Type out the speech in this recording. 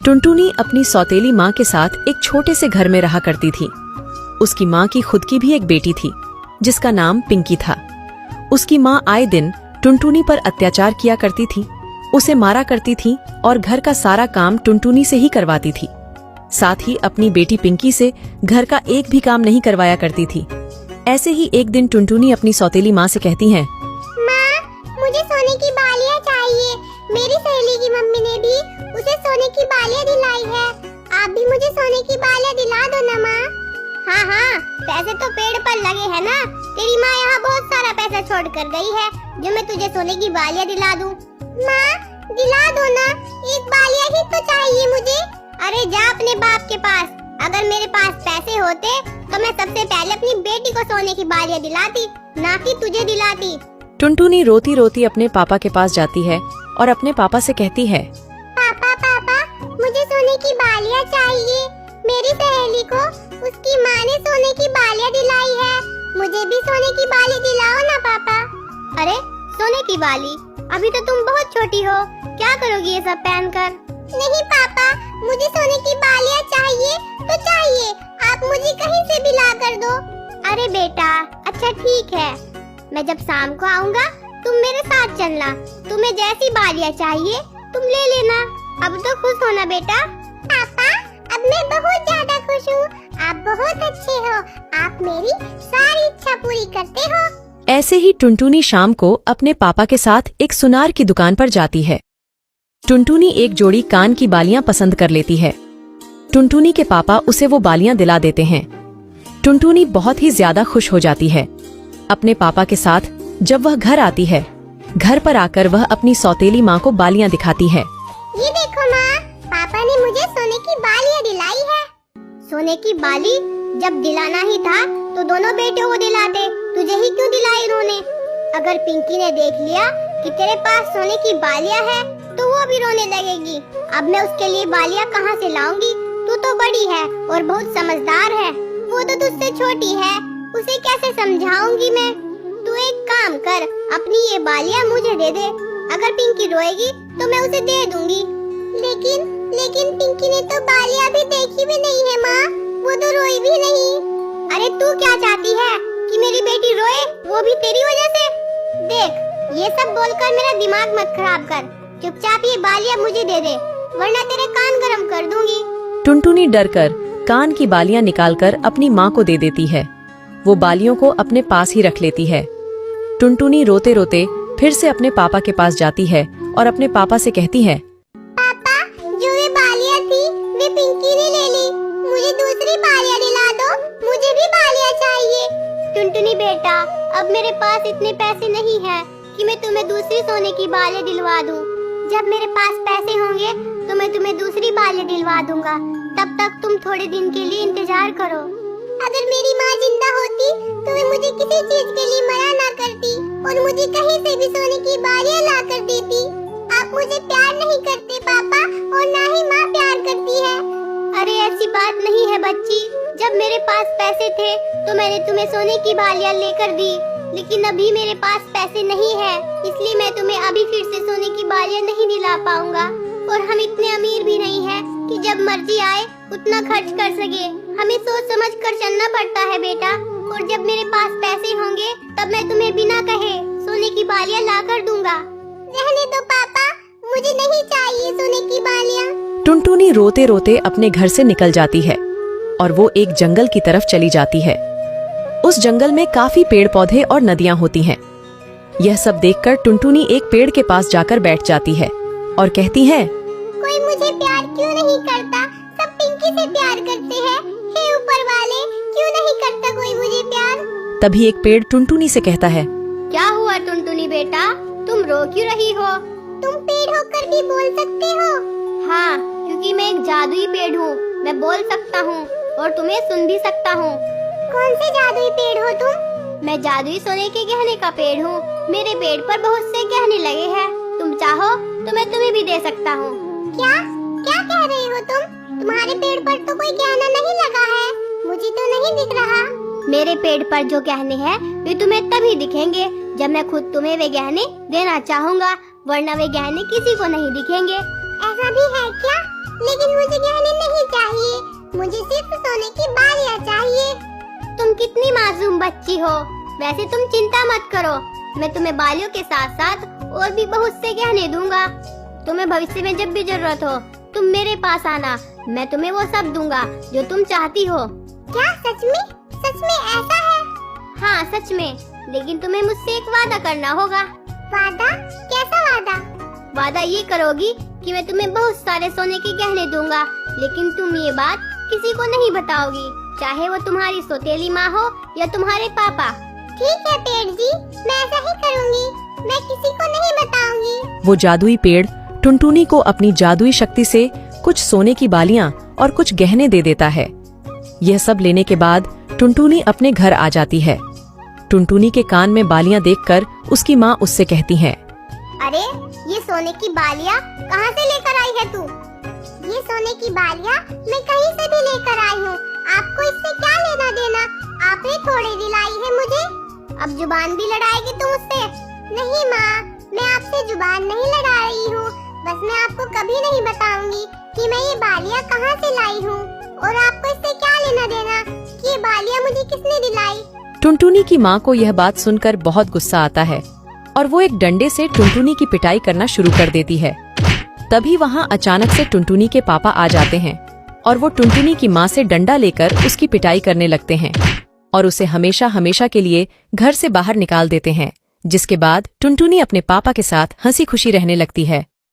टुनटुनी अपनी सौतेली माँ के साथ एक छोटे से घर में रहा करती थी। उसकी माँ की खुद की भी एक बेटी थी जिसका नाम पिंकी था। उसकी माँ आए दिन टुनटुनी पर अत्याचार किया करती थी, उसे मारा करती थी और घर का सारा काम टुनटुनी से ही करवाती थी। साथ ही अपनी बेटी पिंकी से घर का एक भी काम नहीं करवाया करती थी। ऐसे ही एक दिन टुनटुनी अपनी सौतेली माँ से कहती है, माँ, मुझे सोने की बालियाँ चाहिए। मेरी सहेली की मम्मी ने भी उसे सोने की बालियाँ दिलाई है। आप भी मुझे सोने की बालियाँ दिला दो ना माँ। हाँ हाँ, पैसे तो पेड़ पर लगे हैं ना। तेरी माँ यहाँ बहुत सारा पैसा छोड़ कर गई है जो मैं तुझे सोने की बालियाँ दिला दूँ। माँ, दिला दो ना, एक बालियाँ ही तो चाहिए मुझे। अरे जा अपने बाप के पास। अगर मेरे पास पैसे होते तो मैं सबसे पहले अपनी बेटी को सोने की बालियाँ दिलाती, ना कि तुझे दिलाती। टुनटुनी रोती रोती अपने पापा के पास जाती है और अपने पापा से कहती है, पापा पापा, मुझे सोने की बालियाँ चाहिए। मेरी सहेली को उसकी माँ ने सोने की बालियाँ दिलाई है। मुझे भी सोने की बाली दिलाओ ना पापा। अरे सोने की बाली? अभी तो तुम बहुत छोटी हो, क्या करोगी ये सब पहनकर? नहीं पापा, मुझे सोने की बालियाँ चाहिए तो चाहिए। आप मुझे कहीं से भी ला कर दो। अरे बेटा, अच्छा ठीक है, मैं जब शाम को आऊँगा तुम मेरे साथ चलना। तुम्हें जैसी बालियाँ चाहिए तुम ले लेना। अब तो खुश होना बेटा। पापा, अब मैं बहुत ज्यादा खुश हूँ। आप बहुत अच्छे हो। आप मेरी सारी इच्छा पूरी करते हो। ऐसे ही टुनटुनी शाम को अपने पापा के साथ एक सुनार की दुकान पर जाती है। टुनटुनी एक जोड़ी कान की बालियां पसंद कर लेती है। टुनटुनी के पापा उसे वो बालियां दिला देते हैं। टुनटुनी बहुत ही ज्यादा खुश हो जाती है। अपने पापा के साथ जब वह घर आती है, घर पर आकर वह अपनी सौतेली माँ को बालियां दिखाती है। ये देखो माँ, पापा ने मुझे सोने की बालियाँ दिलाई है। सोने की बाली जब दिलाना ही था तो दोनों बेटों को दिलाते, तुझे ही क्यों दिलाई इन्होंने? अगर पिंकी ने देख लिया कि तेरे पास सोने की बालियाँ है तो वो भी रोने लगेगी। अब मैं उसके लिए बालियाँ कहाँ से लाऊंगी? तू तो बड़ी है और बहुत समझदार है, वो तो तुझसे छोटी है, उसे कैसे समझाऊंगी मैं? तू एक काम कर, अपनी ये बालियाँ मुझे दे दे। अगर पिंकी रोएगी तो मैं उसे दे दूंगी। लेकिन पिंकी ने तो बालियाँ भी देखी भी नहीं है माँ, वो तो रोई भी नहीं। अरे तू क्या चाहती है कि मेरी बेटी रोए, वो भी तेरी वजह से? देख, ये सब बोलकर मेरा दिमाग मत खराब कर। चुपचाप ये बालियाँ मुझे दे दे, वरना तेरे कान गरम कर दूंगी। टुनटुनी डरकर कान की बालियां निकालकर अपनी माँ को दे देती है। वो बालियों को अपने पास ही रख लेती है। टुनटुनी रोते रोते फिर से अपने पापा के पास जाती है और अपने पापा से कहती है, पापा, जो ये बालियाँ थी वे पिंकी ने ले ली। मुझे दूसरी बालियाँ दिला दो, मुझे भी बालियाँ चाहिए। टुनटुनी बेटा, अब मेरे पास इतने पैसे नहीं हैं कि मैं तुम्हें दूसरी सोने की बालियाँ दिलवा दूं। जब मेरे पास पैसे होंगे तो मैं तुम्हें दूसरी बालियाँ दिलवा दूंगा। तब तक तुम थोड़े दिन के लिए इंतजार करो। अगर मेरी माँ जिंदा होती तो वे मुझे किसी चीज के लिए मना ना करती और मुझे कहीं से भी सोने की बालियाँ ला कर देती। आप मुझे प्यार नहीं करते पापा, और ना ही माँ प्यार करती है। अरे ऐसी बात नहीं है बच्ची, जब मेरे पास पैसे थे तो मैंने तुम्हें सोने की बालियाँ लेकर दी, लेकिन अभी मेरे पास पैसे नहीं है, इसलिए मैं तुम्हें अभी फिर से सोने की बालियाँ नहीं दिला पाऊंगा। और हम इतने अमीर भी नहीं हैं कि जब मर्जी आए उतना खर्च कर सके। हमें सोच समझ कर चलना पड़ता है बेटा, और जब मेरे पास पैसे होंगे तब मैं तुम्हें बिना कहे सोने की बालियाँ ला कर दूंगा। रहने दो पापा, मुझे नहीं चाहिए सोने की बालियाँ। टुनटुनी रोते रोते अपने घर से निकल जाती है और वो एक जंगल की तरफ चली जाती है। उस जंगल में काफी पेड़ पौधे और नदियां होती हैं। यह सब देखकर टुनटुनी एक पेड़ के पास जाकर बैठ जाती है और कहती है, कोई मुझे प्यार क्यों नहीं करता? सब पिंकी से प्यार करते हैं। हे ऊपर वाले, क्यों नहीं करता कोई मुझे प्यार? तभी एक पेड़ टुनटुनी से कहता है, क्या हुआ टुनटुनी बेटा, तुम रो क्यों रही हो? तुम पेड़ होकर भी बोल सकते हो? हाँ, क्योंकि मैं एक जादुई पेड़ हूँ, मैं बोल सकता हूँ और तुम्हें सुन भी सकता हूँ। कौन से जादुई पेड़ हो तुम? मैं जादुई सोने के गहने का पेड़ हूँ। मेरे पेड़ पर बहुत से गहने लगे हैं, तुम चाहो तो मैं तुम्हें भी दे सकता हूँ। क्या क्या कह रहे हो तुम? तुम्हारे पेड़ पर तो कोई गहना नहीं लगा है, मुझे तो नहीं दिख रहा। मेरे पेड़ पर जो गहने हैं वे तुम्हें तभी दिखेंगे जब मैं खुद तुम्हें वे गहने देना चाहूँगा, वरना वे गहने किसी को नहीं दिखेंगे। ऐसा भी है क्या? लेकिन मुझे सिर्फ सोने की बालियाँ चाहिए। तुम कितनी मासूम बच्ची हो। वैसे तुम चिंता मत करो, मैं तुम्हें बालियों के साथ साथ और भी बहुत से गहने दूंगा। तुम्हें भविष्य में जब भी जरूरत हो तुम मेरे पास आना, मैं तुम्हें वो सब दूंगा जो तुम चाहती हो। क्या सच में? सच में ऐसा है? हाँ सच में, लेकिन तुम्हें मुझसे एक वादा करना होगा। वादा? कैसा वादा? वादा ये करोगी कि मैं तुम्हें बहुत सारे सोने के गहने दूंगा, लेकिन तुम ये बात किसी को नहीं बताओगी, चाहे वो तुम्हारी सौतेली माँ हो या तुम्हारे पापा। ठीक है पेड़ जी, मैं ऐसा ही करूँगी, मैं किसी को नहीं बताऊंगी। वो जादुई पेड़ टुनटुनी को अपनी जादुई शक्ति से कुछ सोने की बालियां और कुछ गहने दे देता है। यह सब लेने के बाद टुनटुनी अपने घर आ जाती है। टुनटुनी के कान में बालियां देखकर उसकी माँ उससे कहती है, अरे ये सोने की बालियाँ कहाँ से लेकर आई है तू? ये सोने की बालियाँ मैं कहीं से भी लेकर आई हूँ, आपको इससे क्या लेना देना? आपने थोड़ी दिलाई है मुझे, अब जुबान भी लड़ाएगी तुम मुझसे? नहीं माँ, मैं आपसे जुबान नहीं लड़ा रही हूँ, बस मैं आपको कभी नहीं बताऊंगी कि मैं ये बालियाँ कहाँ से लाई हूँ, और आपको इससे क्या लेना देना कि ये बालियाँ मुझे किसने दिलाई। टुनटुनी की माँ को यह बात सुनकर बहुत गुस्सा आता है और वो एक डंडे से टुनटुनी की पिटाई करना शुरू कर देती है। तभी वहाँ अचानक से टुनटुनी के पापा आ जाते हैं और वो टुनटुनी की माँ से डंडा लेकर उसकी पिटाई करने लगते हैं और उसे हमेशा हमेशा के लिए घर से बाहर निकाल देते हैं। जिसके बाद टुनटुनी अपने पापा के साथ हंसी खुशी रहने लगती है।